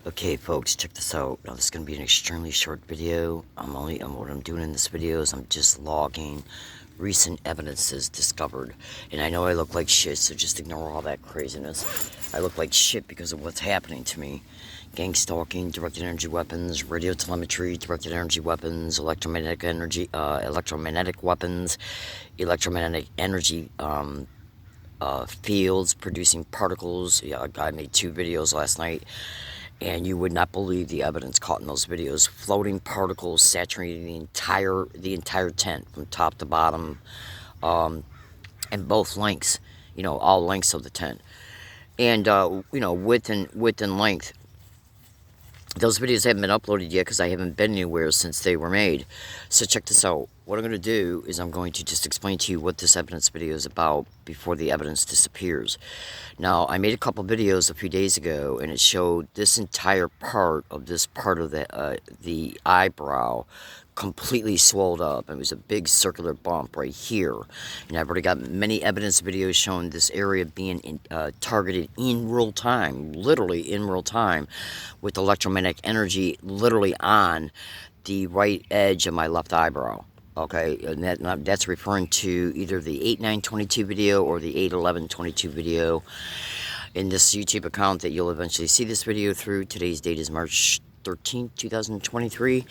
Okay, folks, check this out. Now, this is going to be an extremely short video. What I'm doing in this video is I'm just logging recent evidences discovered. And I know I look like shit, so just ignore all that craziness. I look like shit because of what's happening to me. Gangstalking, directed energy weapons, radio telemetry, directed energy weapons, electromagnetic weapons, electromagnetic energy, fields producing particles. Yeah, I made 2 videos last night. And you would not believe the evidence caught in those videos. Floating particles saturating the entire tent from top to bottom, and both lengths, all lengths of the tent, and width and length. Those videos haven't been uploaded yet because I haven't been anywhere since they were made. So check this out. What I'm going to do is I'm going to just explain to you what this evidence video is about before the evidence disappears. Now, I made a couple videos a few days ago, and it showed this entire part of the eyebrow completely swelled up. It was a big circular bump right here. And I've already got many evidence videos showing this area being targeted in real time, literally in real time, with electromagnetic energy literally on the right edge of my left eyebrow. Okay, and that's referring to either the 8/9/22 video or the 8/11/22 video in this YouTube account that you'll eventually see this video through. Today's date is March 13th, 2023.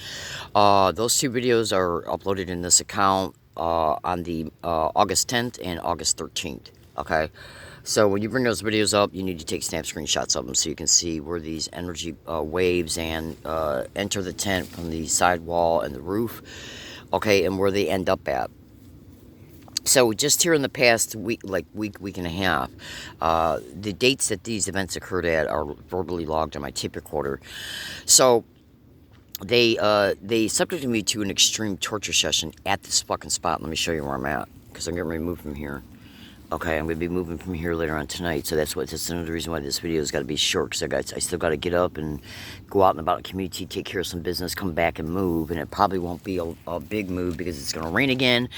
Those 2 videos are uploaded in this account on the August 10th and August 13th. Okay, so when you bring those videos up, you need to take snap screenshots of them so you can see where these energy waves enter the tent from the sidewall and the roof. Okay, and where they end up at. So just here in the past week and a half, the dates that these events occurred at are verbally logged on my tape recorder. So they subjected me to an extreme torture session at this fucking spot. Let me show you where I'm at, because I'm getting ready to move from here. Okay, I'm going to be moving from here later on tonight, so that's another reason why this video has got to be short, because I still got to get up and go out and about the community, take care of some business, come back and move, and it probably won't be a big move because it's going to rain again,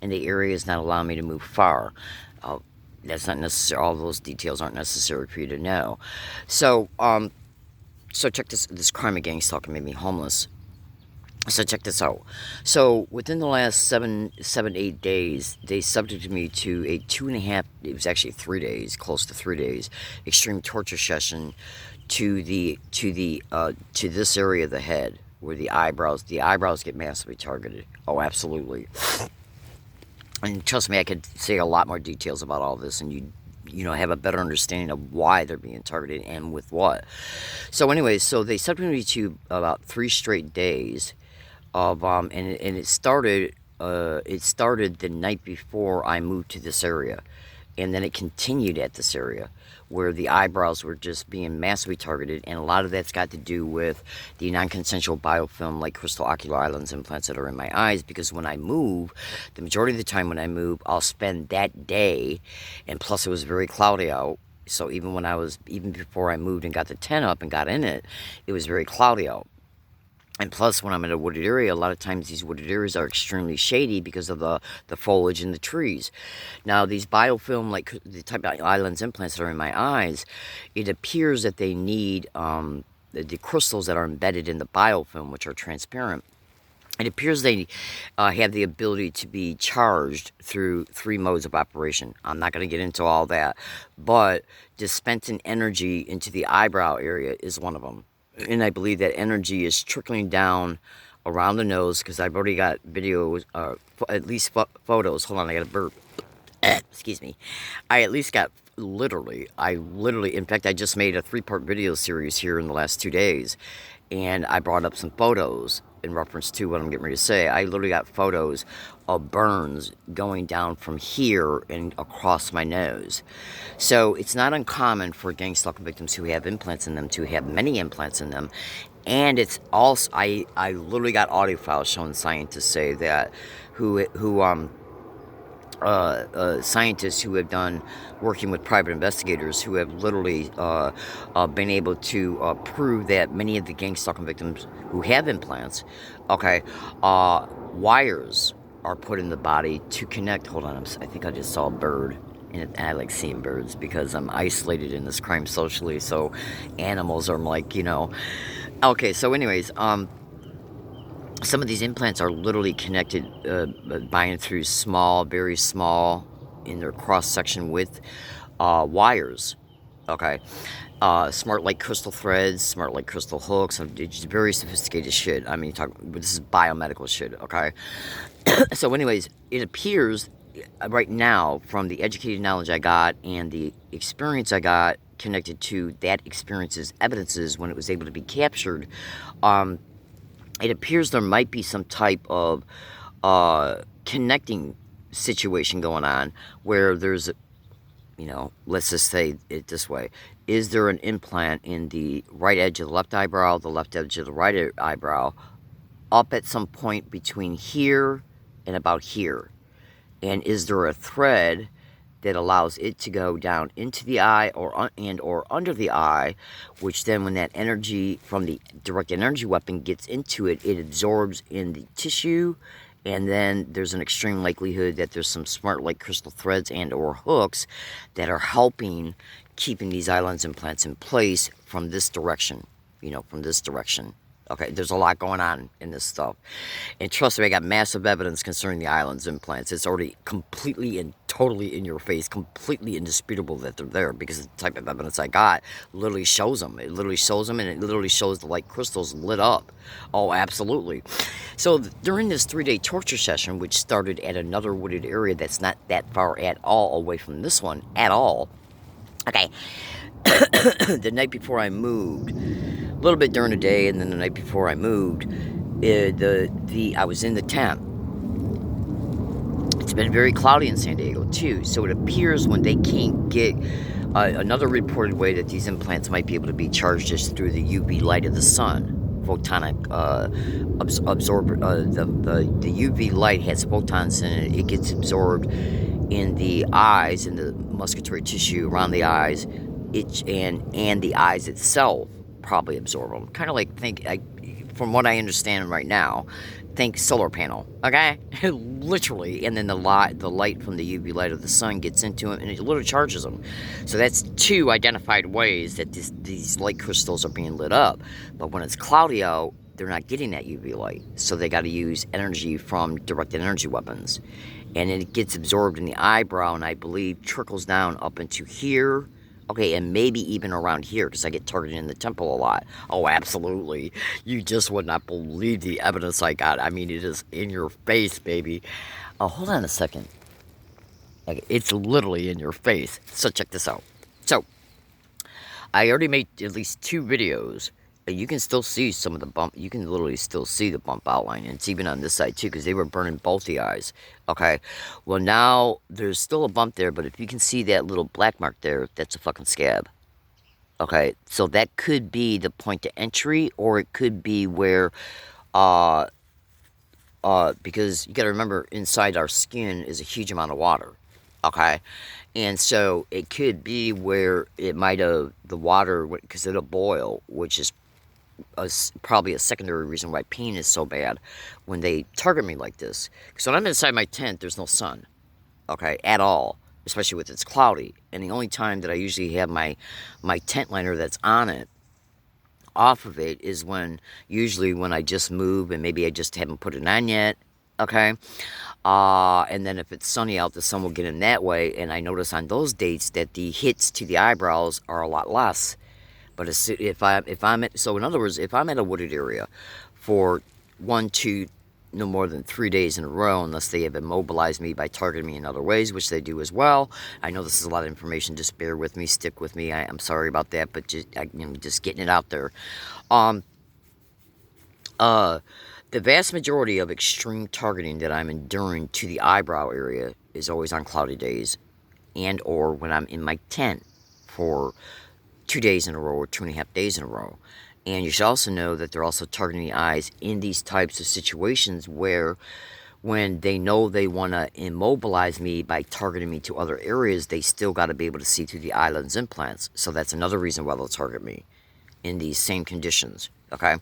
and the area is not allowing me to move far. That's not necessary. All those details aren't necessary for you to know. So, so check this crime of gang stalking made me homeless. So check this out. So within the last 8 days, they subjected me to a 2.5, it was actually 3 days, close to 3 days, extreme torture session to this area of the head where the eyebrows get massively targeted. Oh, absolutely. And trust me, I could say a lot more details about all this, and you have a better understanding of why they're being targeted and with what. So anyways, so they subjected me to about 3 straight days of and it started the night before I moved to this area, and then it continued at this area where the eyebrows were just being massively targeted, and a lot of that's got to do with the non-consensual biofilm like crystal ocular eye lens implants that are in my eyes, because when I move, the majority of the time when I move, I'll spend that day, and plus it was very cloudy out, so even before I moved and got the tent up and got in it, it was very cloudy out. And plus, when I'm in a wooded area, a lot of times these wooded areas are extremely shady because of the foliage in the trees. Now, these biofilm, like the type of eye lens implants that are in my eyes, it appears that they need the crystals that are embedded in the biofilm, which are transparent. It appears they have the ability to be charged through 3 modes of operation. I'm not going to get into all that, but dispensing energy into the eyebrow area is one of them. And I believe that energy is trickling down around the nose, because I've already got videos, at least photos. Hold on, I got a burp. Excuse me. I at least got literally, in fact, I just made a 3-part video series here in the last 2 days, and I brought up some photos in reference to what I'm getting ready to say. I literally got photos of burns going down from here and across my nose. So it's not uncommon for gang stalking victims who have implants in them to have many implants in them. And it's also, I literally got audio files showing scientists say that scientists who have done working with private investigators who have literally been able to prove that many of the gang stalking victims who have implants, okay, wires are put in the body to connect. Hold on, I think I just saw a bird. And I like seeing birds because I'm isolated in this crime socially. So animals are like, you know. Okay, so anyways, some of these implants are literally connected by and through small, very small, in their cross section with wires. Okay, smart like crystal threads, smart like crystal hooks. It's very sophisticated shit. I mean, this is biomedical shit. Okay, so anyways, it appears right now from the educated knowledge I got and the experience I got connected to that experience's evidences when it was able to be captured. It appears there might be some type of connecting situation going on where there's, you know, let's just say it this way. Is there an implant in the right edge of the left eyebrow, the left edge of the right eyebrow, up at some point between here and about here? And is there a thread that allows it to go down into the eye or under the eye, which then when that energy from the direct energy weapon gets into it, it absorbs in the tissue, and then there's an extreme likelihood that there's some smart like crystal threads and or hooks that are helping keeping these eye lens implants in place from this direction, you know, from this direction. Okay, there's a lot going on in this stuff. And trust me, I got massive evidence concerning the eye lens implants. It's already completely and totally in your face, completely indisputable that they're there, because the type of evidence I got literally shows them. It literally shows them, and it literally shows the light crystals lit up. Oh, absolutely. So during this 3-day torture session, which started at another wooded area that's not that far at all away from this one at all. Okay, the night before I moved, a little bit during the day, and then the night before I moved, I was in the tent. It's been very cloudy in San Diego too, so it appears when they can't get another reported way that these implants might be able to be charged is through the UV light of the sun. Photonic absorber. The UV light has photons in it. It gets absorbed in the eyes, in the musculatory tissue around the eyes, and the eyes itself probably absorb them. Kind of like from what I understand right now, think solar panel, okay? Literally, and then the light from the UV light of the sun gets into them, and it literally charges them. So that's 2 identified ways that these light crystals are being lit up. But when it's cloudy out, they're not getting that UV light, so they got to use energy from directed energy weapons, and it gets absorbed in the eyebrow, and I believe trickles down up into here. Okay, and maybe even around here, because I get targeted in the temple a lot. Oh, absolutely. You just would not believe the evidence I got. I mean, it is in your face, baby. Oh, hold on a second. Okay, it's literally in your face. So check this out. So, I already made at least 2 videos. You can still see some of the bump. You can literally still see the bump outline. And it's even on this side, too, because they were burning both the eyes. Okay. Well, now there's still a bump there, but if you can see that little black mark there, that's a fucking scab. Okay. So that could be the point to entry, or it could be where, because you got to remember, inside our skin is a huge amount of water. Okay. And so it could be where it might have, the water, because it'll boil, which is probably a secondary reason why pain is so bad when they target me like this. Because when I'm inside my tent, there's no sun, okay, at all, especially with it's cloudy. And the only time that I usually have my tent liner that's on it, off of it, is usually when I just move and maybe I just haven't put it on yet, okay? And then if it's sunny out, the sun will get in that way. And I notice on those dates that the hits to the eyebrows are a lot less. But so in other words, if I'm at a wooded area for 1, 2, no more than 3 days in a row, unless they have immobilized me by targeting me in other ways, which they do as well. I know this is a lot of information. Just bear with me, stick with me. I'm sorry about that, but just getting it out there. The vast majority of extreme targeting that I'm enduring to the eyebrow area is always on cloudy days, and or when I'm in my tent for 2 days in a row or 2.5 days in a row. And you should also know that they're also targeting the eyes in these types of situations where when they know they want to immobilize me by targeting me to other areas, they still got to be able to see through the eye lens implants. So that's another reason why they'll target me in these same conditions. Okay?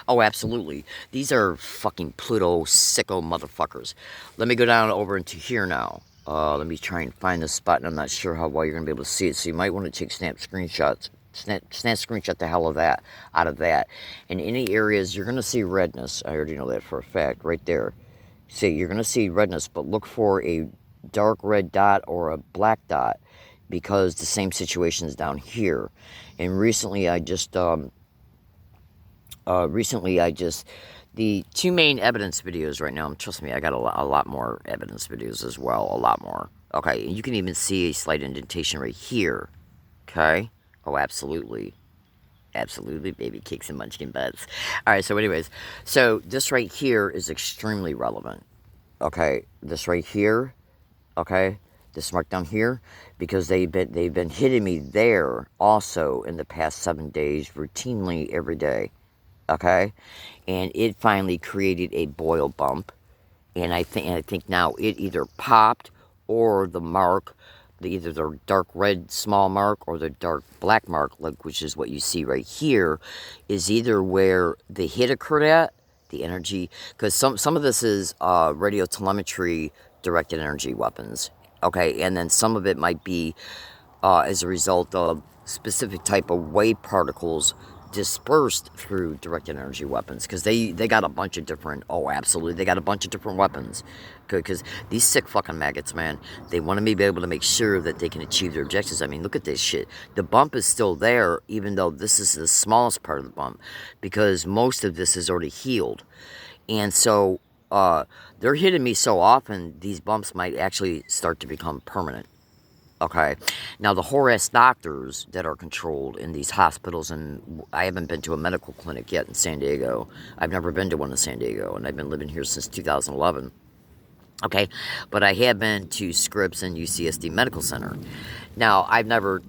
Oh, absolutely. These are fucking Pluto sicko motherfuckers. Let me go down over into here now. Let me try and find the spot, and I'm not sure how well you're going to be able to see it. So you might want to take snap screenshots. Snap screenshot the hell of that, out of that. In any areas, you're going to see redness. I already know that for a fact, right there. See, you're going to see redness, but look for a dark red dot or a black dot, because the same situation is down here. And recently I just, the two main evidence videos right now, trust me, I got a lot more evidence videos as well, a lot more. Okay, and you can even see a slight indentation right here. Okay? Oh, absolutely. Absolutely, baby kicks and munchkin butts. Alright, so anyways, so this right here is extremely relevant. Okay, this right here, okay, this mark down here, because they've been hitting me there also in the past 7 days, routinely every day. Okay, and it finally created a boil bump, and I think now it either popped, or the mark, either the dark red small mark or the dark black mark, like, which is what you see right here, is either where the hit occurred at, the energy, because some of this is radio telemetry directed energy weapons. Okay, and then some of it might be as a result of specific type of wave particles dispersed through directed energy weapons, because they got a bunch of different, oh absolutely, they got a bunch of different weapons, because these sick fucking maggots, man, they want to be able to make sure that they can achieve their objectives. I mean, look at this shit. The bump is still there, even though this is the smallest part of the bump, because most of this is already healed. And so they're hitting me so often, these bumps might actually start to become permanent. Okay, now the whore-ass doctors that are controlled in these hospitals, and I haven't been to a medical clinic yet in San Diego. I've never been to one in San Diego, and I've been living here since 2011. Okay, but I have been to Scripps and UCSD Medical Center. Now, I've never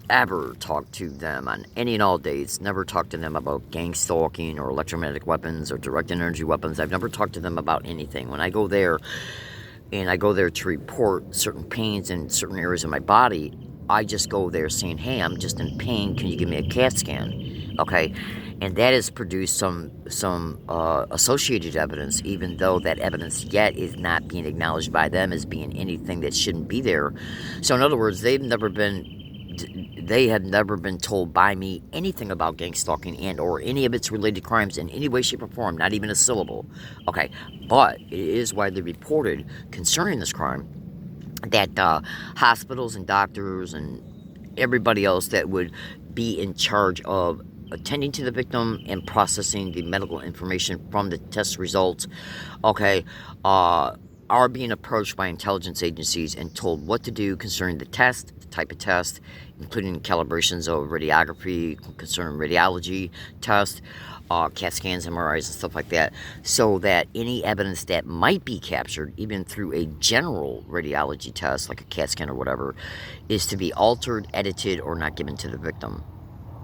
ever talked to them on any and all dates, never talked to them about gang stalking or electromagnetic weapons or direct energy weapons. I've never talked to them about anything. When I go there, and I go there to report certain pains in certain areas of my body, I just go there saying, hey, I'm just in pain, can you give me a CAT scan? Okay, and that has produced some associated evidence, even though that evidence yet is not being acknowledged by them as being anything that shouldn't be there. So in other words, they have never been told by me anything about gang stalking and or any of its related crimes in any way, shape, or form, not even a syllable. Okay, but it is widely reported concerning this crime that hospitals and doctors and everybody else that would be in charge of attending to the victim and processing the medical information from the test results, okay, are being approached by intelligence agencies and told what to do concerning the test, the type of test, including calibrations of radiography, concerning radiology tests, CAT scans, MRIs, and stuff like that, so that any evidence that might be captured, even through a general radiology test, like a CAT scan or whatever, is to be altered, edited, or not given to the victim.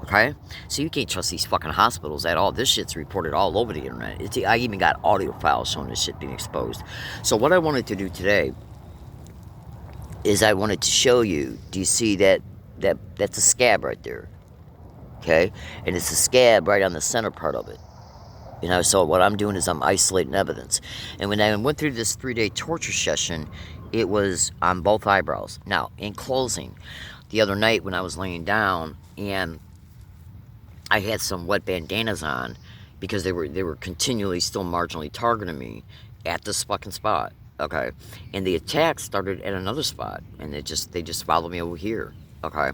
Okay? So you can't trust these fucking hospitals at all. This shit's reported all over the internet. I even got audio files showing this shit being exposed. So what I wanted to do today is I wanted to show you, do you see that's a scab right there? Okay? And it's a scab right on the center part of it. You know, so what I'm doing is I'm isolating evidence. And when I went through this 3-day torture session, it was on both eyebrows. Now, in closing, the other night when I was laying down and I had some wet bandanas on, because they were continually still marginally targeting me at this fucking spot. Okay, and the attack started at another spot, and they just followed me over here. Okay,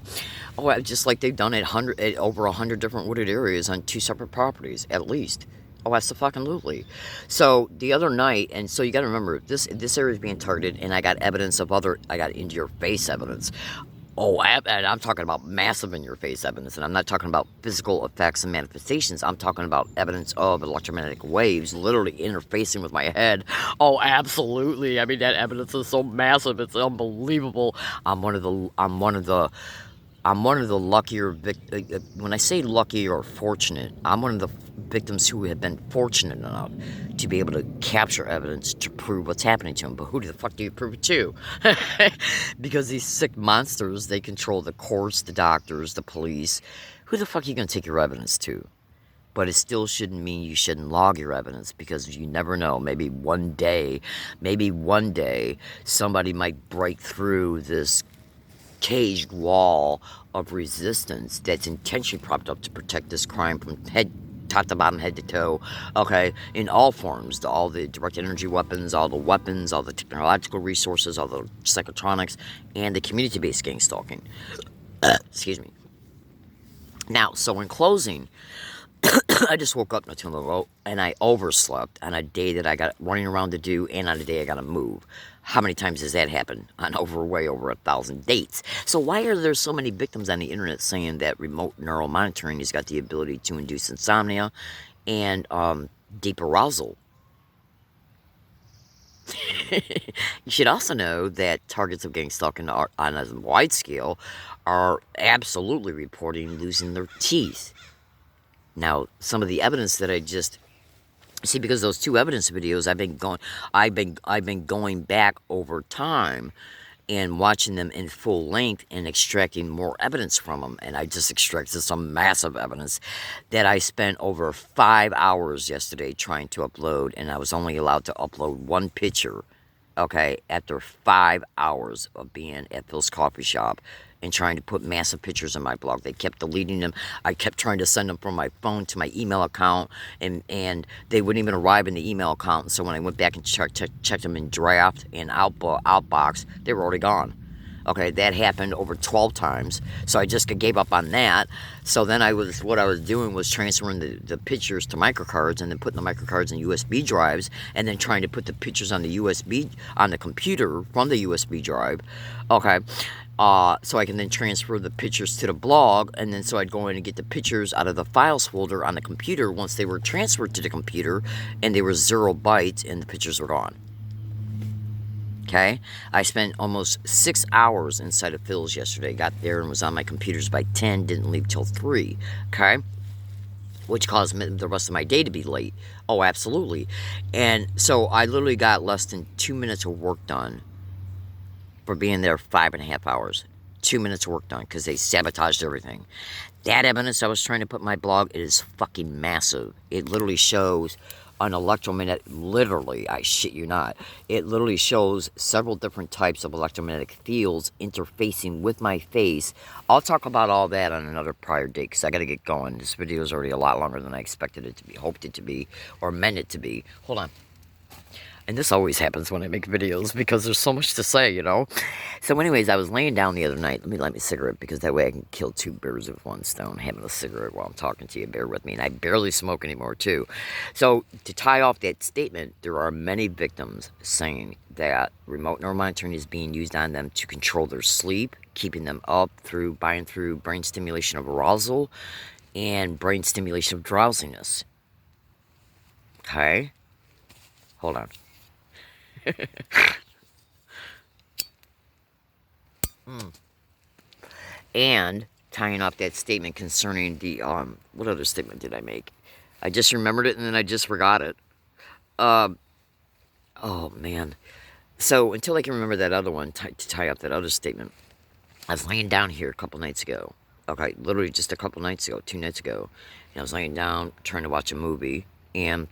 oh, just like they've done it over 100 different wooded areas on 2 separate properties at least. Oh, absolutely. So the other night, and so you got to remember, this area is being targeted, and I got evidence of I got into your face evidence. Oh, and I'm talking about massive in-your-face evidence, and I'm not talking about physical effects and manifestations. I'm talking about evidence of electromagnetic waves literally interfacing with my head. Oh, absolutely. I mean, that evidence is so massive, it's unbelievable. I'm one of the luckier when I say lucky or fortunate, I'm one of the victims who have been fortunate enough to be able to capture evidence to prove what's happening to them. But who the fuck do you prove it to? Because these sick monsters, they control the courts, the doctors, the police. Who the fuck are you going to take your evidence to? But it still shouldn't mean you shouldn't log your evidence, because you never know. Maybe one day, somebody might break through this caged wall of resistance that's intentionally propped up to protect this crime from top to bottom, head to toe, okay, in all forms, all the direct energy weapons, all the technological resources, all the psychotronics, and the community-based gang stalking. Excuse me. Now, so in closing, I just woke up not too long ago, and I overslept on a day that I got running around to do, and on a day I got to move. How many times has that happened? On way over 1,000 dates. So why are there so many victims on the internet saying that remote neural monitoring has got the ability to induce insomnia and deep arousal? You should also know that targets of gang stalking on a wide scale are absolutely reporting losing their teeth. Now, some of the evidence that I just see, because those 2 evidence videos, I've been going back over time and watching them in full length and extracting more evidence from them. And I just extracted some massive evidence that I spent over 5 hours yesterday trying to upload, and I was only allowed to upload 1 picture, okay, after 5 hours of being at Phil's coffee shop and trying to put massive pictures on my blog. They kept deleting them. I kept trying to send them from my phone to my email account, and they wouldn't even arrive in the email account. And so when I went back and checked them in draft and outbox, they were already gone. Okay, that happened over 12 times. So I just gave up on that. So then what I was doing was transferring the pictures to microcards, and then putting the microcards in USB drives, and then trying to put the pictures on the computer from the USB drive. Okay. So I can then transfer the pictures to the blog, and then so I'd go in and get the pictures out of the files folder on the computer once they were transferred to the computer, and they were 0 bytes, and the pictures were gone. Okay? I spent almost 6 hours inside of Phil's yesterday. Got there and was on my computers by 10, didn't leave till 3. Okay? Which caused the rest of my day to be late. Oh, absolutely. And so I literally got less than 2 minutes of work done for being there 5.5 hours. 2 minutes of work done because they sabotaged everything. That evidence I was trying to put in my blog, it is fucking massive. It literally shows an electromagnetic, literally, I shit you not, it literally shows several different types of electromagnetic fields interfacing with my face. I'll talk about all that on another prior date because I got to get going. This video is already a lot longer than I expected it to be, hoped it to be, or meant it to be. Hold on. And this always happens when I make videos because there's so much to say, you know. So anyways, I was laying down the other night. Let me light my cigarette because that way I can kill 2 birds with 1 stone. Having a cigarette while I'm talking to you. Bear with me. And I barely smoke anymore, too. So to tie off that statement, there are many victims saying that remote neural monitoring is being used on them to control their sleep, keeping them up through brain stimulation of arousal and brain stimulation of drowsiness. Okay? Hold on. And tying off that statement concerning the what other statement did I make? I just remembered it and then I just forgot it. Oh man. So until I can remember that other one, to tie up that other statement, I was laying down here a couple nights ago. Okay, literally just a couple nights ago, 2 nights ago, and I was laying down trying to watch a movie, and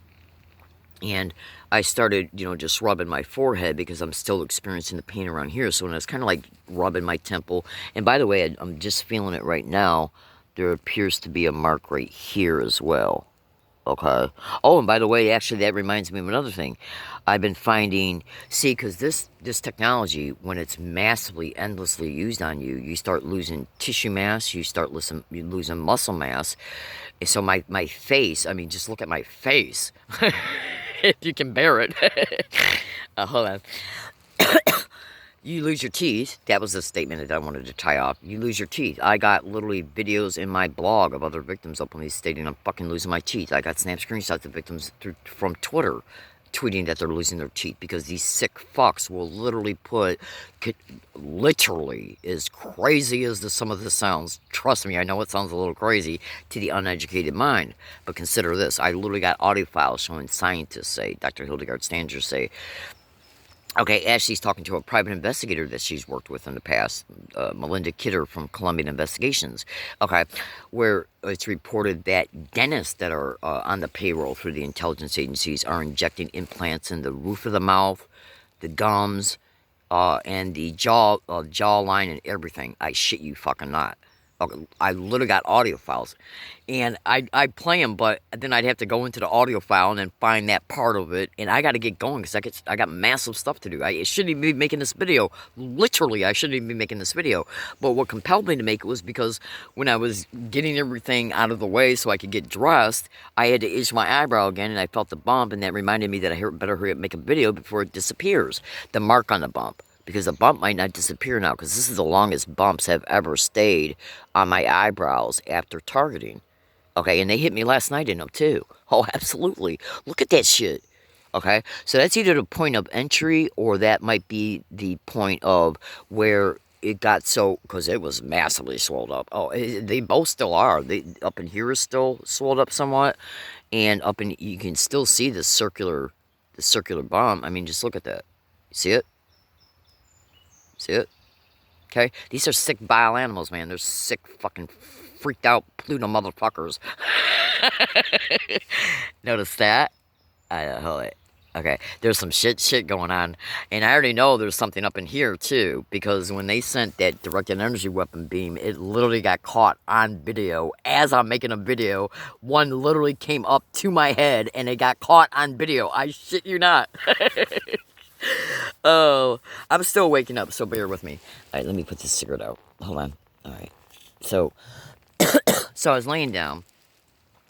I started, just rubbing my forehead because I'm still experiencing the pain around here. So when I was kind of like rubbing my temple, and by the way, I'm just feeling it right now, there appears to be a mark right here as well. Okay. Oh, and by the way, actually, that reminds me of another thing. I've been finding, because this technology, when it's massively, endlessly used on you, you start losing tissue mass, you losing muscle mass. And so my face, I mean, just look at my face. If you can bear it. Hold on. You lose your teeth. That was the statement that I wanted to tie off. You lose your teeth. I got literally videos in my blog of other victims openly stating I'm fucking losing my teeth. I got snap screenshots of victims from Twitter tweeting that they're losing their teeth because these sick fucks will literally literally, as crazy as some of this sounds, trust me, I know it sounds a little crazy to the uneducated mind, but consider this. I literally got audio files showing scientists say, Dr. Hildegard Stanger say, Okay, Ashley's talking to a private investigator that she's worked with in the past, Melinda Kidder from Colombian Investigations. Okay, where it's reported that dentists that are on the payroll through the intelligence agencies are injecting implants in the roof of the mouth, the gums, and the jawline and everything. I shit you fucking not. Okay, I literally got audio files, and I'd play them, but then I'd have to go into the audio file and then find that part of it, and I got to get going because I got massive stuff to do. I shouldn't even be making this video. Literally, I shouldn't even be making this video. But what compelled me to make it was because when I was getting everything out of the way so I could get dressed, I had to itch my eyebrow again, and I felt the bump, and that reminded me that I better hurry up and make a video before it disappears. The mark on the bump. Because the bump might not disappear now, because this is the longest bumps have ever stayed on my eyebrows after targeting. Okay, and they hit me last night in them too. Oh, absolutely. Look at that shit. Okay, so that's either the point of entry or that might be the point of where it got so, because it was massively swelled up. Oh, they both still are. They up in here is still swelled up somewhat, and up in, you can still see the circular bump. I mean, just look at that. You see it? See it? Okay? These are sick bile animals, man. They're sick, fucking freaked out Pluto motherfuckers. Notice that? Hold it. Okay, there's some shit going on. And I already know there's something up in here, too. Because when they sent that directed energy weapon beam, it literally got caught on video. As I'm making a video, one literally came up to my head, and it got caught on video. I shit you not. Oh, I'm still waking up, so bear with me. All right, let me put this cigarette out. Hold on. All right. So I was laying down,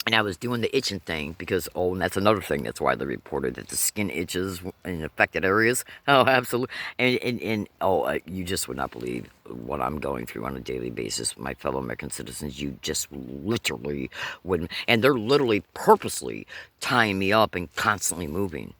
and I was doing the itching thing because, oh, and that's another thing that's widely reported, that the skin itches in affected areas. Oh, absolutely. And you just would not believe what I'm going through on a daily basis, my fellow American citizens. You just literally wouldn't. And they're literally purposely tying me up and constantly moving.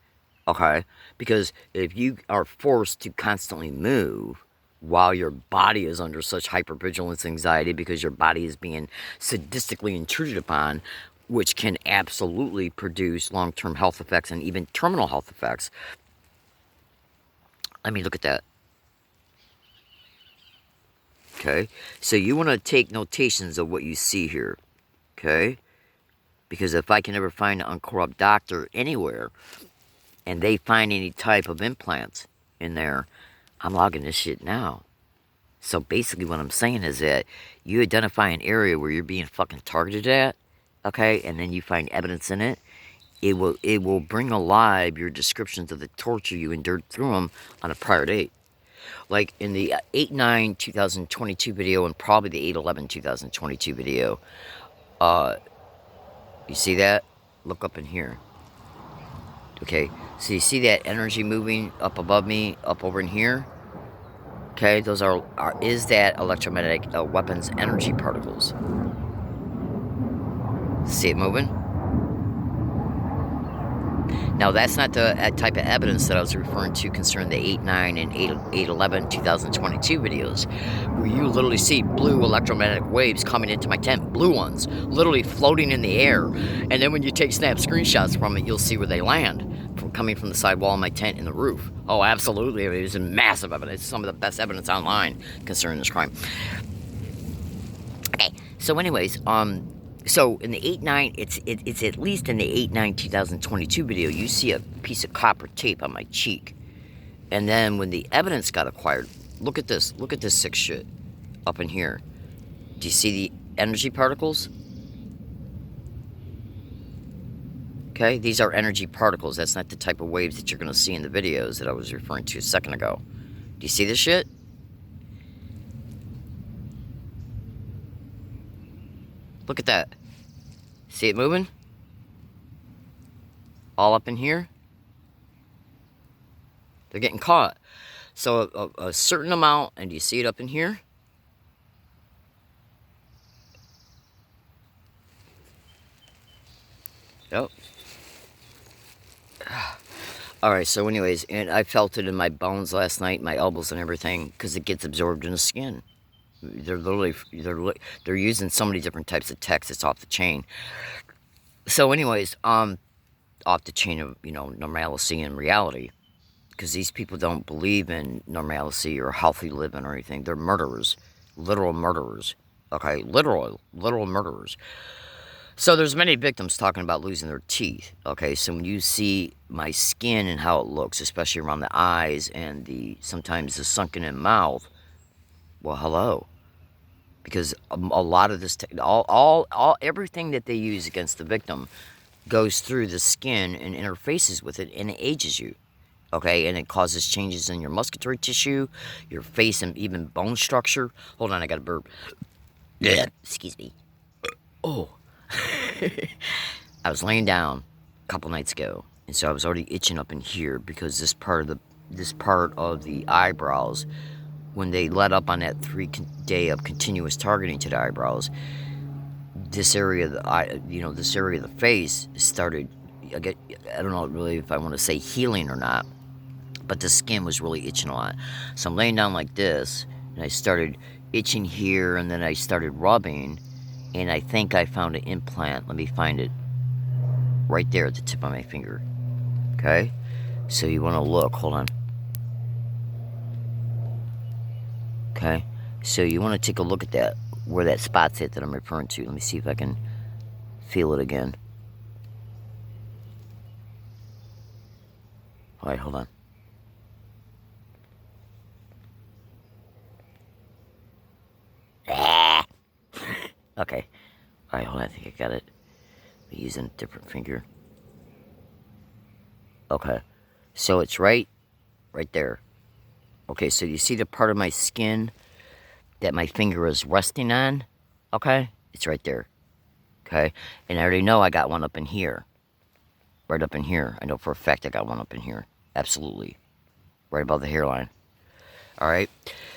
Okay? Because if you are forced to constantly move while your body is under such hypervigilance anxiety because your body is being sadistically intruded upon, which can absolutely produce long-term health effects and even terminal health effects. I mean, look at that. Okay? So you want to take notations of what you see here. Okay? Because if I can ever find an uncorrupt doctor anywhere, and they find any type of implants in there, I'm logging this shit now. So basically what I'm saying is that you identify an area where you're being fucking targeted at, okay, and then you find evidence in it, it will bring alive your descriptions of the torture you endured through them on a prior date. Like in the 8/9/2022 video and probably the 8/11/2022 video, you see that? Look up in here. Okay, so you see that energy moving up above me, up over in here? Okay, those is that electromagnetic weapons energy particles. See it moving? Now, that's not the type of evidence that I was referring to concerning the 8/9 and 8/11/2022 videos, where you literally see blue electromagnetic waves coming into my tent, blue ones, literally floating in the air. And then when you take snap screenshots from it, you'll see where they land, coming from the side wall of my tent and the roof. Oh, absolutely. It is massive evidence. It's some of the best evidence online concerning this crime. Okay, so anyways, so in the 8/9, it's at least in the 8/9/2022 video, you see a piece of copper tape on my cheek. And then when the evidence got acquired, look at this sick shit up in here. Do you see the energy particles? Okay, these are energy particles. That's not the type of waves that you're going to see in the videos that I was referring to a second ago. Do you see this shit? Look at that. See it moving? All up in here? They're getting caught. So a certain amount, and do you see it up in here? Yep. Alright, so anyways, and I felt it in my bones last night, my elbows and everything, because it gets absorbed in the skin. They're using so many different types of text. It's off the chain. So anyways, off the chain of, normalcy and reality. because these people don't believe in normalcy or healthy living or anything. They're murderers, literal murderers. Okay, literal murderers. So there's many victims talking about losing their teeth. Okay, so when you see my skin and how it looks, especially around the eyes and sometimes the sunken in mouth, well, hello. Because a lot of this, everything that they use against the victim goes through the skin and interfaces with it, and it ages you. Okay, and it causes changes in your muscular tissue, your face, and even bone structure. Hold on, I got a burp. Yeah, excuse me. Oh, I was laying down a couple nights ago, and so I was already itching up in here because this part of the eyebrows, when they let up on that 3-day of continuous targeting to the eyebrows, this area of the eye, this area of the face started. I don't know really if I want to say healing or not, but the skin was really itching a lot. So I'm laying down like this, and I started itching here, and then I started rubbing, and I think I found an implant. Let me find it. Right there at the tip of my finger. Okay? So you want to look. Hold on. Okay? So you want to take a look at that, where that spot's at that I'm referring to. Let me see if I can feel it again. Alright, hold on. Okay. Alright, hold on. I think I got it. I'm using a different finger. Okay. So it's right there. Okay, so you see the part of my skin that my finger is resting on? Okay? It's right there. Okay? And I already know I got one up in here. Right up in here. I know for a fact I got one up in here. Absolutely. Right above the hairline. Alright?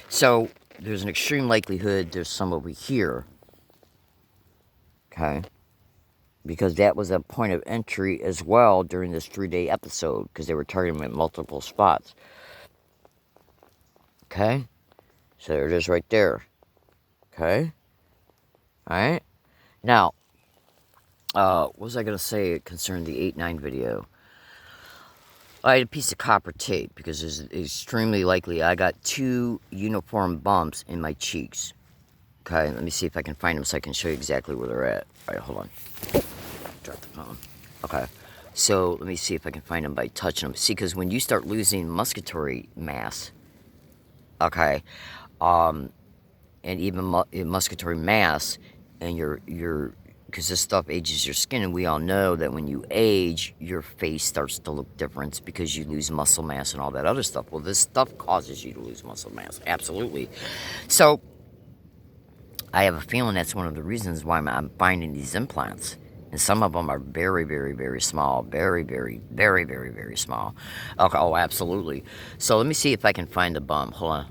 So, there's an extreme likelihood there's some over here. Okay? Because that was a point of entry as well during this 3-day episode. Because they were targeting me at multiple spots. Okay? So there it is right there. Okay? Alright? Now, what was I going to say concerning the 8-9 video? I had a piece of copper tape because it's extremely likely I got 2 uniform bumps in my cheeks. Okay, let me see if I can find them so I can show you exactly where they're at. Alright, hold on. Drop the phone. Okay, so let me see if I can find them by touching them. See, because when you start losing musculature mass, okay, and even musculature mass, and because this stuff ages your skin, and we all know that when you age, your face starts to look different because you lose muscle mass and all that other stuff. Well, this stuff causes you to lose muscle mass, absolutely. So, I have a feeling that's one of the reasons why I'm finding these implants. And some of them are very, very, very small. Very, very, very, very, very small. Okay, oh, absolutely. So, let me see if I can find the bump. Hold on.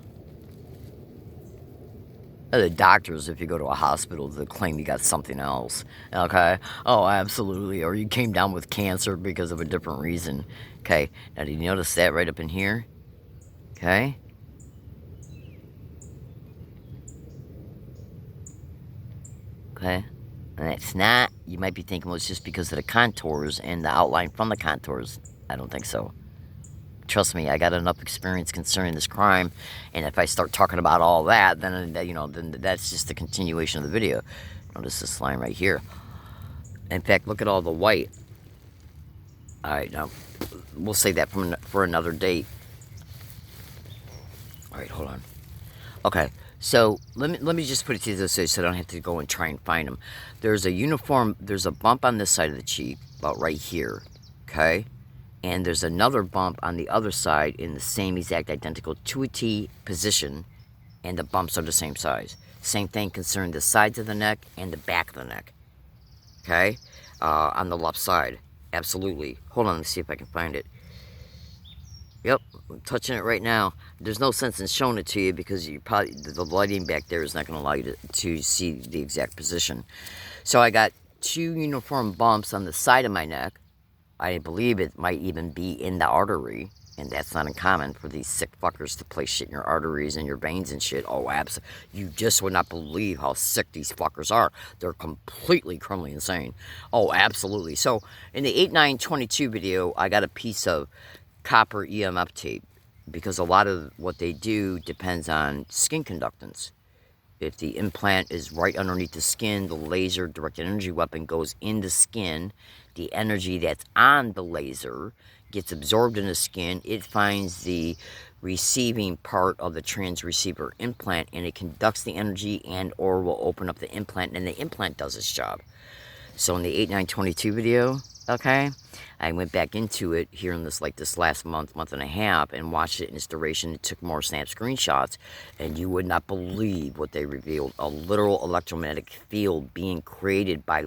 The doctors, if you go to a hospital, they'll claim you got something else. Okay? Oh, absolutely. Or you came down with cancer because of a different reason. Okay? Now, did you notice that right up in here? Okay? Okay? And it's not. You might be thinking, well, it's just because of the contours and the outline from the contours. I don't think so. Trust me, I got enough experience concerning this crime, and if I start talking about all that, then then that's just the continuation of the video. Notice this line right here. In fact, look at all the white. All right, now we'll save that for another date. All right, hold on. Okay, so let me just put it to you this way, so I don't have to go and try and find them. There's a bump on this side of the cheek, about right here. Okay. And there's another bump on the other side in the same exact identical to a T position, and the bumps are the same size. Same thing concerning the sides of the neck and the back of the neck. Okay? On the left side. Absolutely. Hold on, let me see if I can find it. Yep, I'm touching it right now. There's no sense in showing it to you because the lighting back there is not going to allow you to see the exact position. So I got 2 uniform bumps on the side of my neck. I believe it might even be in the artery, and that's not uncommon for these sick fuckers to place shit in your arteries and your veins and shit. Oh, absolutely. You just would not believe how sick these fuckers are. They're completely criminally insane. Oh, absolutely. So, in the 8-9-22 video, I got a piece of copper EMF tape, because a lot of what they do depends on skin conductance. If the implant is right underneath the skin, the laser directed energy weapon goes in the skin. The energy that's on the laser gets absorbed in the skin. It finds the receiving part of the transceiver implant, and it conducts the energy and or will open up the implant, and the implant does its job. So in the 8922 video, okay, I went back into it here in this last month and a half, and watched it in its duration. It took more snap screenshots, and you would not believe what they revealed. A literal electromagnetic field being created by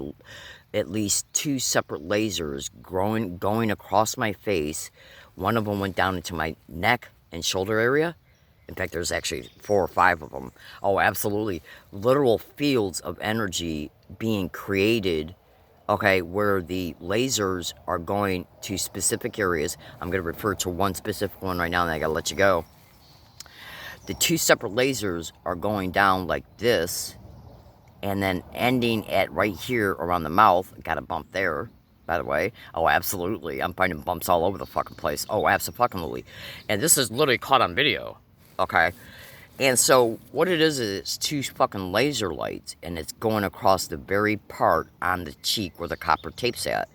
at least 2 separate lasers going across my face. One of them went down into my neck and shoulder area. In fact, there's actually 4 or 5 of them. Oh, absolutely. Literal fields of energy being created, okay, where the lasers are going to specific areas. I'm going to refer to one specific one right now, and I got to let you go. The 2 separate lasers are going down like this, and then ending at right here around the mouth. Got a bump there, by the way. Oh, absolutely. I'm finding bumps all over the fucking place. Oh, absolutely. And this is literally caught on video, okay? And so what it is it's 2 fucking laser lights, and it's going across the very part on the cheek where the copper tape's at.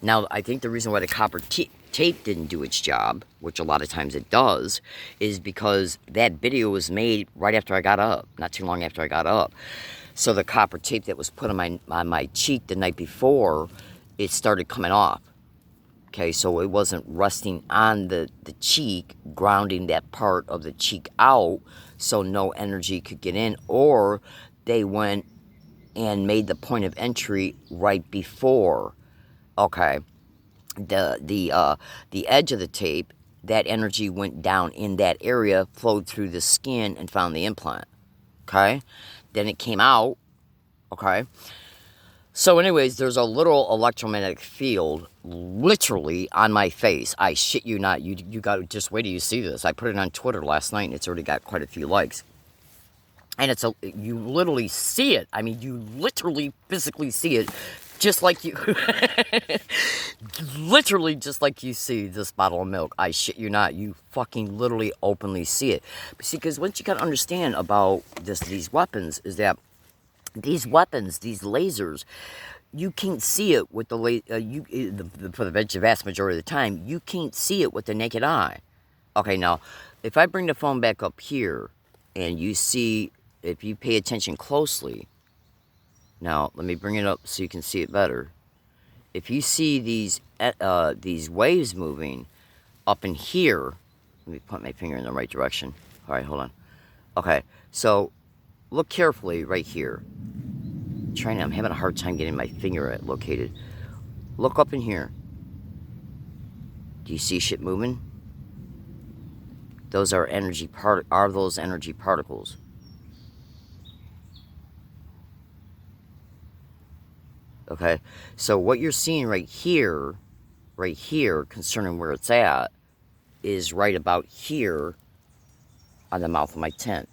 Now, I think the reason why the copper tape didn't do its job, which a lot of times it does, is because that video was made right after I got up, not too long after I got up. So the copper tape that was put on my cheek the night before, it started coming off. Okay, so it wasn't resting on the cheek, grounding that part of the cheek out, so no energy could get in. Or they went and made the point of entry right before. Okay, the edge of the tape, that energy went down in that area, flowed through the skin, and found the implant. Okay, then it came out. Okay. So anyways, there's a little electromagnetic field literally on my face. I shit you not. You got to just wait till you see this. I put it on Twitter last night, and it's already got quite a few likes. And you literally see it. I mean, you literally physically see it, just like you, literally just like you see this bottle of milk. I shit you not. You fucking literally openly see it. Because what you got to understand about these weapons is that these weapons, these lasers, you can't see it with for the vast majority of the time, you can't see it with the naked eye. Okay, now, if I bring the phone back up here, and you see, if you pay attention closely, now, let me bring it up so you can see it better. If you see these waves moving up in here, let me put my finger in the right direction. All right, hold on. Okay, so look carefully right here. I'm having a hard time getting my finger located. Look up in here. Do you see shit moving? Those are those energy particles. Okay, so what you're seeing right here, concerning where it's at, is right about here on the mouth of my tent.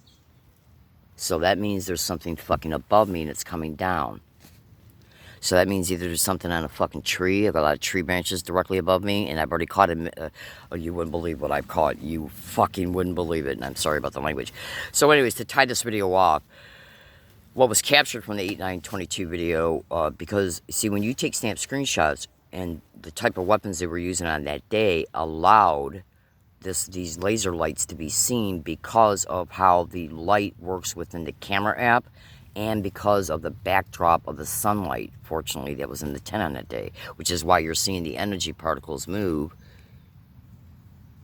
So that means there's something fucking above me, and it's coming down. So that means either there's something on a fucking tree. I've got a lot of tree branches directly above me, and I've already caught it. Oh, you wouldn't believe what I've caught. You fucking wouldn't believe it, and I'm sorry about the language. So anyways, to tie this video off, what was captured from the 8922 video, because, see, when you take snap screenshots, and the type of weapons they were using on that day allowed these laser lights to be seen because of how the light works within the camera app, and because of the backdrop of the sunlight, fortunately, that was in the tent on that day, which is why you're seeing the energy particles move.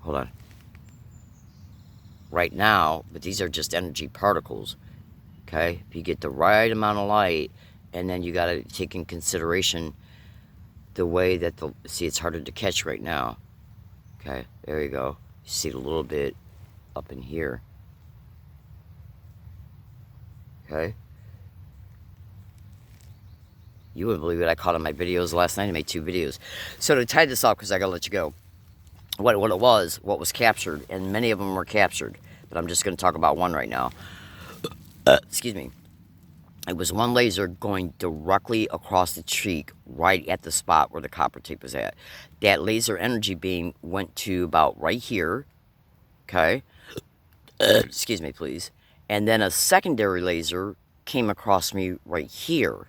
Hold on. Right now, but these are just energy particles. Okay? If you get the right amount of light, and then you got to take in consideration the way that see, it's harder to catch right now. Okay? There you go. You see it a little bit up in here. Okay? You wouldn't believe it. I caught on my videos last night. I made 2 videos. So to tie this off, because I got to let you go, what was captured, and many of them were captured, but I'm just going to talk about one right now. Excuse me. It was one laser going directly across the cheek, right at the spot where the copper tape was at. That laser energy beam went to about right here, okay? Excuse me, please. And then a secondary laser came across me right here,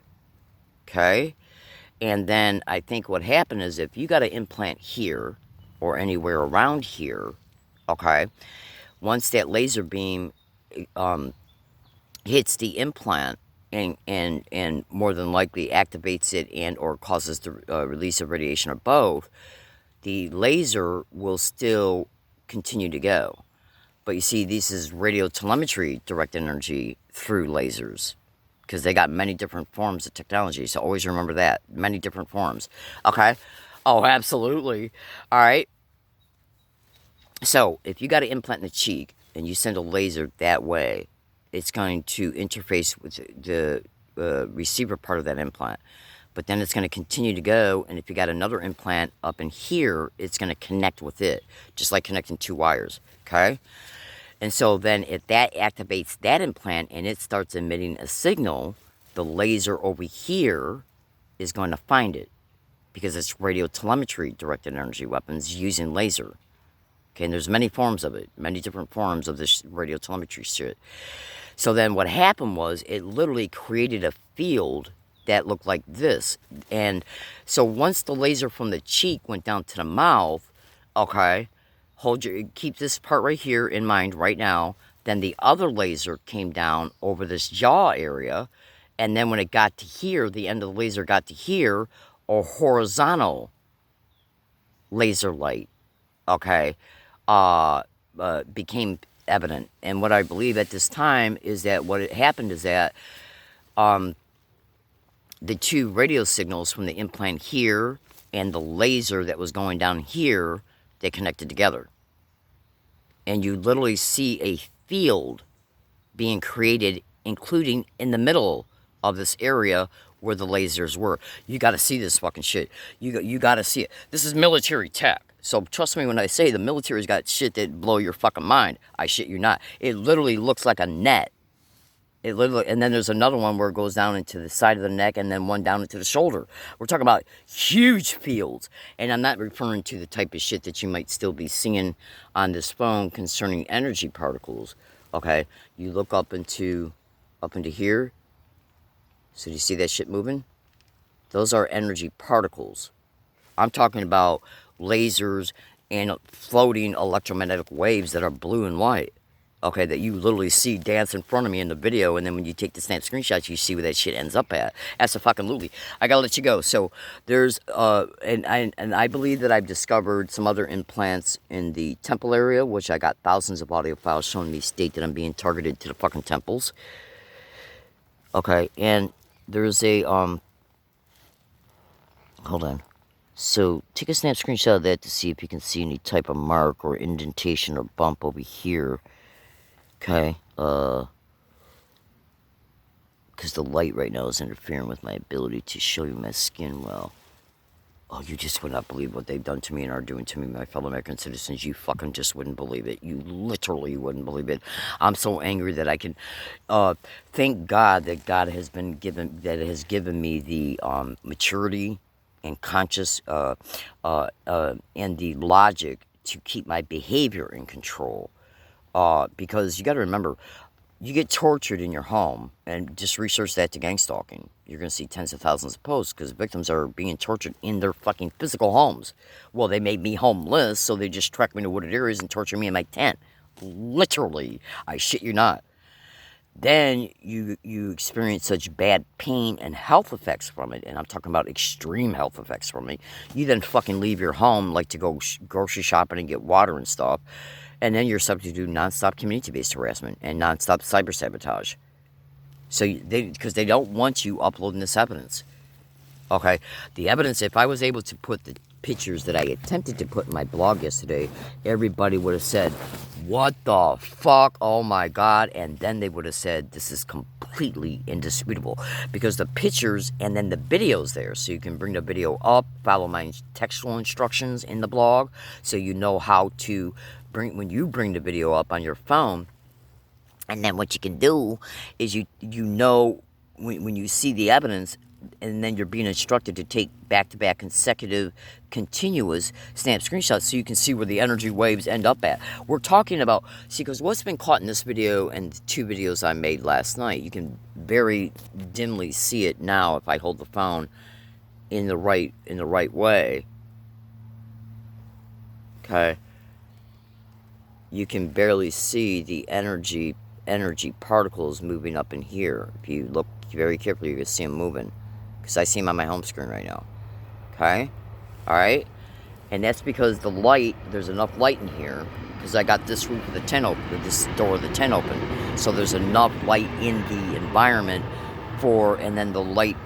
okay? And then I think what happened is if you got an implant here or anywhere around here, okay, once that laser beam hits the implant and more than likely activates it and or causes the release of radiation or both, the laser will still continue to go. But you see, this is radio telemetry directed energy through lasers, because they got many different forms of technology. So always remember that. Many different forms. Okay? Oh, absolutely. All right. So if you got an implant in the cheek and you send a laser that way, it's going to interface with the receiver part of that implant. But then it's going to continue to go, and if you got another implant up in here, it's going to connect with it, just like connecting two wires, okay? And so then if that activates that implant and it starts emitting a signal, the laser over here is going to find it, because it's radio telemetry directed energy weapons using laser. Okay, and there's many forms of it, many different forms of this radio telemetry shit. So then what happened was it literally created a field that looked like this. And so once the laser from the cheek went down to the mouth, okay, keep this part right here in mind right now. Then the other laser came down over this jaw area. And then when it got to here, the end of the laser got to here, a horizontal laser light, okay, became evident. And what I believe at this time is that what had happened is that the two radio signals from the implant here and the laser that was going down here, they connected together. And you literally see a field being created, including in the middle of this area where the lasers were. You got to see this fucking shit. You got to see it. This is military tech. So trust me when I say the military's got shit that blow your fucking mind. I shit you not. It literally looks like a net. It literally, and then there's another one where it goes down into the side of the neck, and then one down into the shoulder. We're talking about huge fields. And I'm not referring to the type of shit that you might still be seeing on this phone concerning energy particles. Okay? You look up into here. So do you see that shit moving? Those are energy particles. I'm talking about lasers and floating electromagnetic waves that are blue and white. Okay, that you literally see dance in front of me in the video, and then when you take the snap screenshots, you see where that shit ends up at. That's a fucking loolie. I gotta let you go. So there's and I believe that I've discovered some other implants in the temple area, which I got thousands of audio files showing me state that I'm being targeted to the fucking temples. Okay, and there's a hold on. So take a snap screenshot of that to see if you can see any type of mark or indentation or bump over here. Okay, because the light right now is interfering with my ability to show you my skin well. Oh, you just would not believe what they've done to me and are doing to me, my fellow American citizens. You fucking just wouldn't believe it. You literally wouldn't believe it. I'm so angry that I can, thank God that God has given me the maturity and conscious and the logic to keep my behavior in control. Because you got to remember, you get tortured in your home, and just research that to gangstalking. You're going to see tens of thousands of posts because victims are being tortured in their fucking physical homes. Well, they made me homeless, so they just track me to wooded areas and torture me in my tent. Literally, I shit you not. Then you experience such bad pain and health effects from it, and I'm talking about extreme health effects from it. You then fucking leave your home, like to go grocery shopping and get water and stuff. And then you're subject to nonstop community-based harassment and nonstop cyber sabotage. So because they don't want you uploading this evidence. Okay, the evidence, if I was able to put the pictures that I attempted to put in my blog yesterday, everybody would have said, what the fuck, oh my God, and then they would have said, this is completely indisputable, because the pictures and then the videos there, so you can bring the video up, follow my textual instructions in the blog, so you know how to when you bring the video up on your phone. And then what you can do is you know when you see the evidence, and then you're being instructed to take back-to-back consecutive continuous snap screenshots so you can see where the energy waves end up at. We're talking about, see, because what's been caught in this video and the 2 videos I made last night, you can very dimly see it now if I hold the phone in the right way. Okay, you can barely see the energy particles moving up in here. If you look very carefully, you can see them moving, because I see them on my home screen right now. Okay, all right, and that's because the light, there's enough light in here, because I got this roof of the tent open, this door of the tent open, so there's enough light in the environment for, and then the light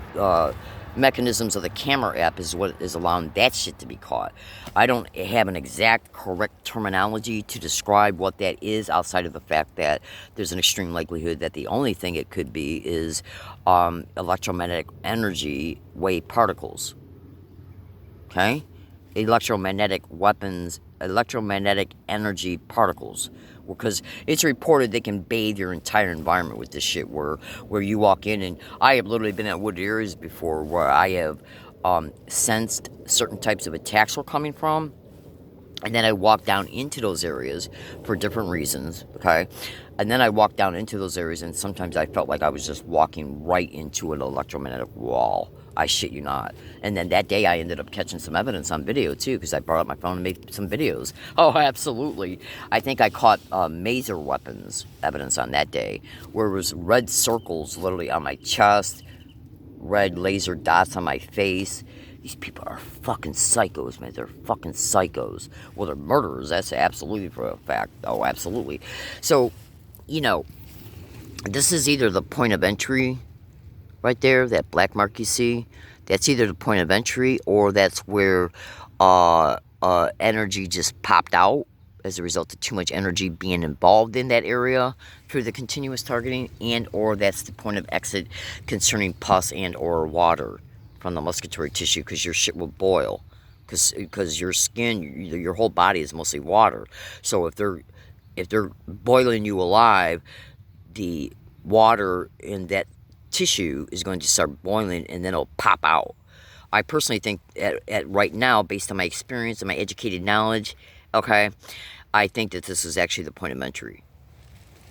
mechanisms of the camera app is what is allowing that shit to be caught. I don't have an exact correct terminology to describe what that is, outside of the fact that there's an extreme likelihood that the only thing it could be is electromagnetic energy wave particles. Okay? Electromagnetic weapons, electromagnetic energy particles. Because it's reported they can bathe your entire environment with this shit, where you walk in, and I have literally been at wooded areas before where I have sensed certain types of attacks were coming from, and then I walk down into those areas for different reasons, okay? And then I walk down into those areas, and sometimes I felt like I was just walking right into an electromagnetic wall. I shit you not. And then that day I ended up catching some evidence on video too, because I brought up my phone and made some videos. Oh, absolutely. I think I caught maser weapons evidence on that day, where it was red circles literally on my chest, red laser dots on my face. These people are fucking psychos, man. They're fucking psychos. Well, they're murderers. That's absolutely for a fact. Oh, absolutely. So, you know, this is either the point of entry right there, that black mark you see. That's either the point of entry, or that's where energy just popped out as a result of too much energy being involved in that area through the continuous targeting, and or that's the point of exit concerning pus and or water from the musculatory tissue, because your shit will boil, because your skin, your whole body is mostly water. So if they're boiling you alive, the water in that tissue is going to start boiling, and then it'll pop out. I personally think at right now, based on my experience and my educated knowledge, okay, I think that this is actually the point of entry.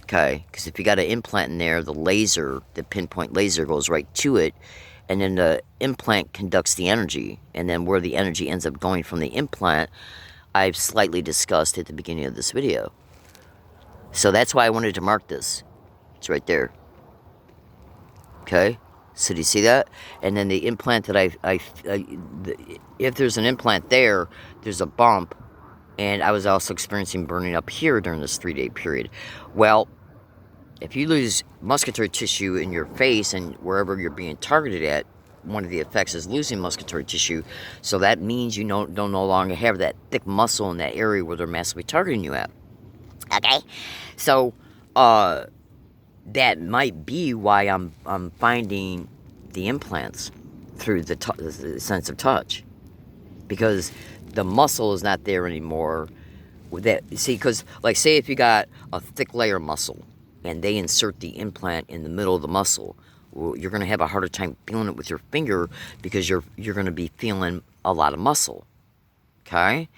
Okay, because if you got an implant in there, the laser, the pinpoint laser, goes right to it, and then the implant conducts the energy, and then where the energy ends up going from the implant, I've slightly discussed at the beginning of this video. So that's why I wanted to mark this. It's right there. Okay, so do you see that? And then the implant that if there's an implant there, there's a bump, and I was also experiencing burning up here during this 3-day period. Well, if you lose musculatory tissue in your face and wherever you're being targeted at, one of the effects is losing musculatory tissue. So that means you don't no longer have that thick muscle in that area where they're massively targeting you at. Okay, so that might be why I'm finding the implants through the sense of touch, because the muscle is not there anymore. See, because like, say if you got a thick layer muscle and they insert the implant in the middle of the muscle, well, you're going to have a harder time feeling it with your finger, because you're going to be feeling a lot of muscle. Okay,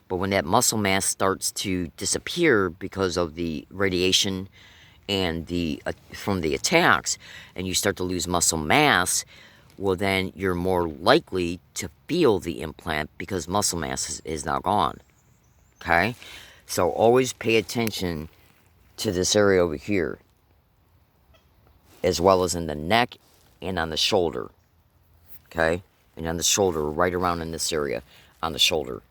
but when that muscle mass starts to disappear because of the radiation and from the attacks, and you start to lose muscle mass, well, then you're more likely to feel the implant, because muscle mass is now gone. Okay, so always pay attention to this area over here, as well as in the neck and on the shoulder. Okay, and on the shoulder, right around in this area on the shoulder.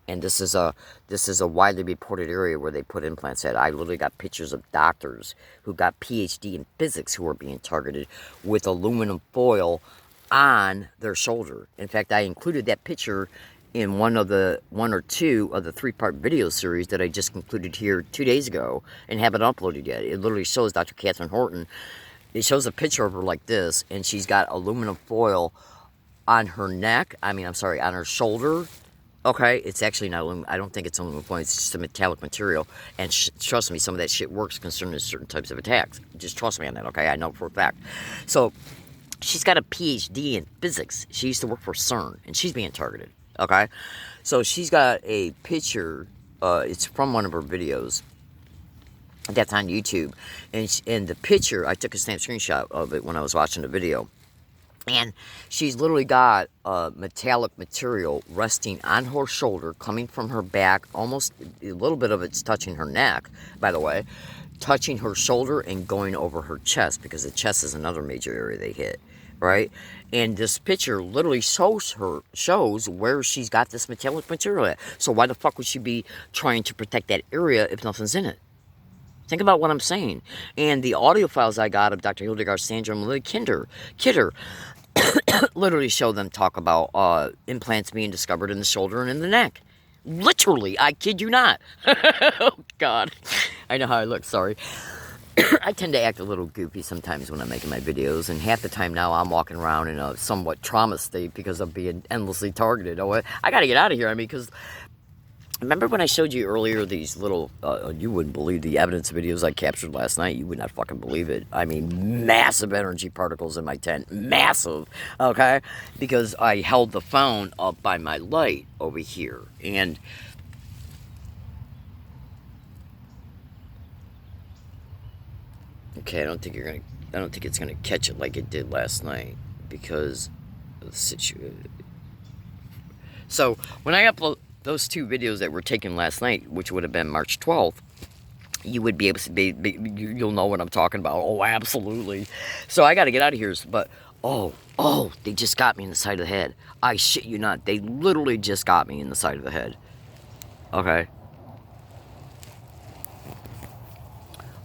And this is a widely reported area where they put implants at. I literally got pictures of doctors who got PhD in physics who were being targeted with aluminum foil on their shoulder. In fact, I included that picture in one or two of the 3-part video series that I just concluded here 2 days ago and haven't uploaded yet. It literally shows Dr. Catherine Horton. It shows a picture of her like this, and she's got aluminum foil on her neck. On her shoulder. Okay, it's actually not aluminum. I don't think it's aluminum foil. It's just a metallic material. And trust me, some of that shit works concerning certain types of attacks. Just trust me on that, okay? I know for a fact. So She's got a PhD in physics. She used to work for CERN, and she's being targeted. Okay, so she's got a picture. It's from one of her videos. That's on YouTube, and the picture, I took a snap screenshot of it when I was watching the video, and she's literally got metallic material resting on her shoulder, coming from her back, almost a little bit of it's touching her neck, by the way, touching her shoulder and going over her chest, because the chest is another major area they hit, right? And this picture literally shows where she's got this metallic material at. So why the fuck would she be trying to protect that area if nothing's in it? Think about what I'm saying. And the audio files I got of Dr. Hildegard Sandra and Lily Kidder literally show them talk about implants being discovered in the shoulder and in the neck. Literally, I kid you not. Oh, God. I know how I look, sorry. I tend to act a little goofy sometimes when I'm making my videos, and half the time now I'm walking around in a somewhat trauma state because of being endlessly targeted. Oh, I got to get out of here. I mean, because remember when I showed you earlier these little, you wouldn't believe the evidence videos I captured last night. You would not fucking believe it. I mean, massive energy particles in my tent. Massive, okay? Because I held the phone up by my light over here. And okay, I don't think it's gonna catch it like it did last night because of the situation. So when I upload those two videos that were taken last night, which would have been March 12th, you would be able to you'll know what I'm talking about. Oh, absolutely. So I got to get out of here. But, oh, they just got me in the side of the head. I shit you not. They literally just got me in the side of the head. Okay.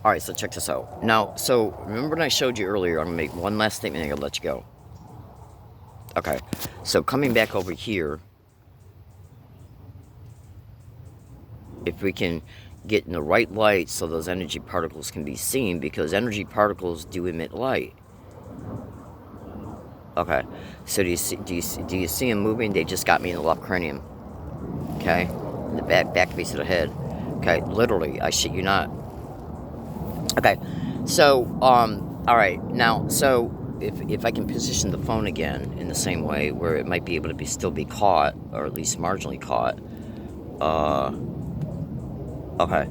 All right, so check this out. Now, so remember when I showed you earlier, I'm going to make one last statement and I'm going to let you go. Okay, so coming back over here, if we can get in the right light so those energy particles can be seen, because energy particles do emit light. Okay, so do you see them moving? They just got me in the left cranium. Okay, in the back piece of the head. Okay, literally, I shit you not. Okay, so all right, now so if I can position the phone again in the same way where it might be able to still be caught, or at least marginally caught. Okay.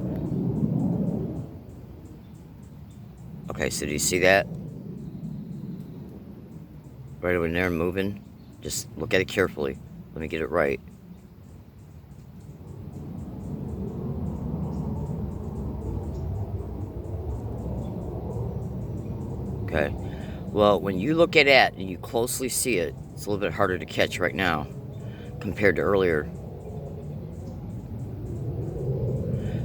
Okay, so do you see that? Right over there moving? Just look at it carefully. Let me get it right. Okay. Well, when you look at it and you closely see it, it's a little bit harder to catch right now compared to earlier.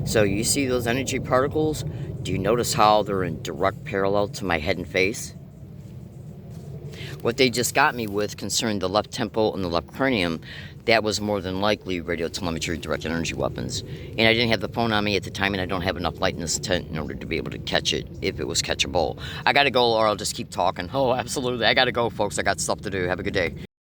So you see those energy particles? Do you notice how they're in direct parallel to my head and face? What they just got me with concerning the left temple and the left cranium, that was more than likely radio telemetry directed energy weapons. And I didn't have the phone on me at the time, and I don't have enough light in this tent in order to be able to catch it if it was catchable. I gotta go, or I'll just keep talking. Oh, absolutely. I gotta go, folks. I got stuff to do. Have a good day.